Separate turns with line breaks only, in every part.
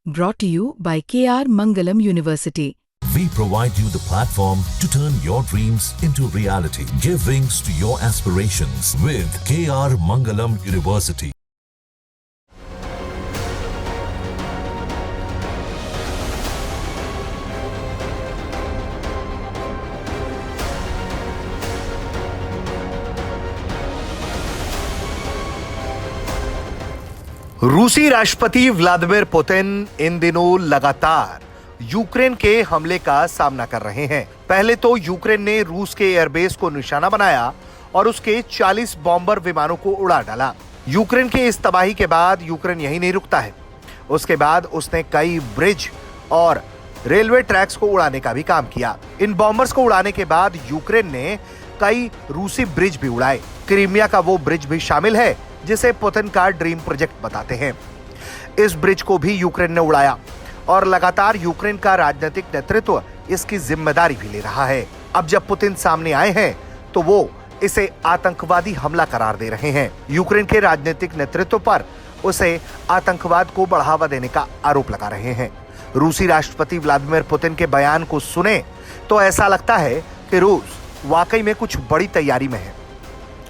Brought to you by KR Mangalam University.
We provide you the platform to turn your dreams into reality. Give wings to your aspirations with KR Mangalam University.
रूसी राष्ट्रपति Vladimir Putin इन दिनों लगातार Ukraine के हमले का सामना कर रहे हैं। पहले तो यूक्रेन ने रूस के एयरबेस को निशाना बनाया और उसके 40 बॉम्बर विमानों को उड़ा डाला। यूक्रेन के इस तबाही के बाद यूक्रेन यहीं नहीं रुकता है। उसके बाद उसने कई ब्रिज और रेलवे ट्रैक्स को उड़ाने का भी काम किया। इन बॉम्बर्स को उड़ाने के बाद यूक्रेन ने कई रूसी ब्रिज भी उड़ाए। क्रीमिया का वो ब्रिज भी शामिल है जिसे पुतिन का ड्रीम प्रोजेक्ट बताते हैं। इस ब्रिज को भी यूक्रेन ने उड़ाया और लगातार यूक्रेन का राजनीतिक नेतृत्व इसकी जिम्मेदारी भी ले रहा है। अब जब पुतिन सामने आए हैं तो वो इसे आतंकवादी हमला करार दे रहे हैं। यूक्रेन के राजनीतिक नेतृत्व पर उसे आतंकवाद को बढ़ावा देने का आरोप लगा रहे हैं। रूसी राष्ट्रपति व्लादिमीर पुतिन के बयान को सुने तो ऐसा लगता है कि रूस वाकई में कुछ बड़ी तैयारी में है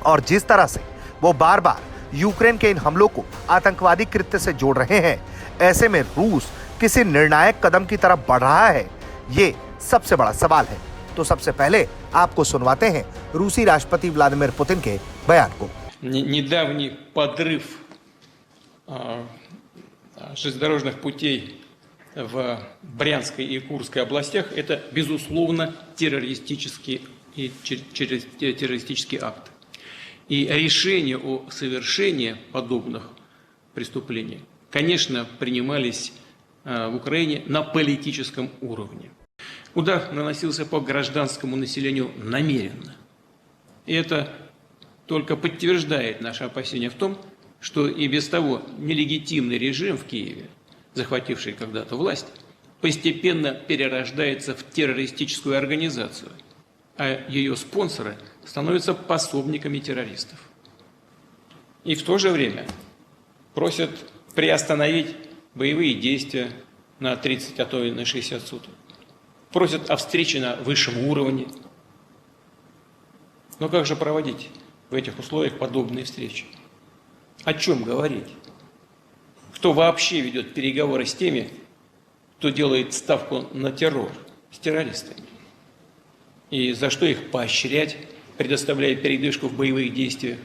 और जिस तरह से वो बार बार यूक्रेन के इन हमलों को आतंकवादी कृत्य से जोड़ रहे हैं, ऐसे में रूस किसी निर्णायक कदम की तरफ बढ़ रहा है, ये सबसे बड़ा सवाल है। तो सबसे पहले आपको सुनवाते हैं रूसी राष्ट्रपति व्लादिमीर पुतिन के बयान को।
Недавний подрыв железнодорожных путей в Брянской и Курской областях – это, безусловно, террористический акт. И решения о совершении подобных преступлений, конечно, принимались в Украине на политическом уровне. Удар наносился по гражданскому населению намеренно. И это только подтверждает наши опасения в том, что и без того нелегитимный режим в Киеве, захвативший когда-то власть, постепенно перерождается в террористическую организацию, а ее спонсоры становятся пособниками террористов. И в то же время просят приостановить боевые действия на 30, а то и на 60 суток. Просят о встрече на высшем уровне. Но как же проводить в этих условиях подобные встречи? О чем говорить? Кто вообще ведет переговоры с теми, кто делает ставку на террор, с террористами? И за что их поощрять, предоставляя передышку в боевых действиях,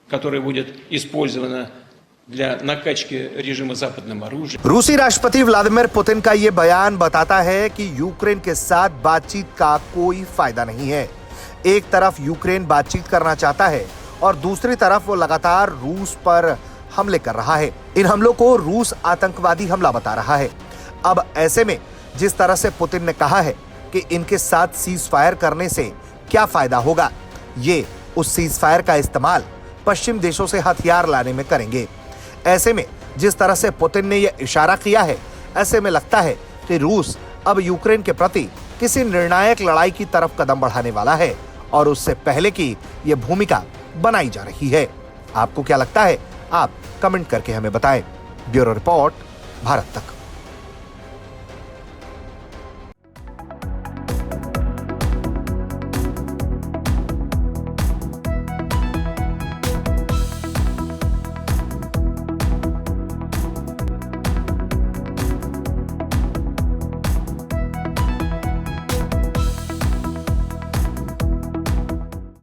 которая будет использована для накачки режима западным оружием?
रूसी राष्ट्रपति व्लादिमीर पुतिन का ये बयान बताता है कि यूक्रेन के साथ बातचीत का कोई फायदा नहीं है। एक तरफ यूक्रेन बातचीत करना चाहता है और दूसरी तरफ वो लगातार रूस पर हमले कर रहा है। इन हमलों को रूस आतंकवादी हमला बता रहा है। अब ऐसे में जिस तरह से पुतिन ने कहा है कि इनके साथ सीज फायर करने से क्या फायदा होगा, ये उस सीज फायर का इस्तेमाल पश्चिम देशों से हथियार लाने में करेंगे। ऐसे में जिस तरह से पुतिन ने यह इशारा किया है, ऐसे में लगता है कि रूस अब यूक्रेन के प्रति किसी निर्णायक लड़ाई की तरफ कदम बढ़ाने वाला है और उससे पहले की यह भूमिका बनाई जा रही है। आपको क्या लगता है? आप कमेंट करके हमें बताएं। ब्यूरो रिपोर्ट, भारत तक।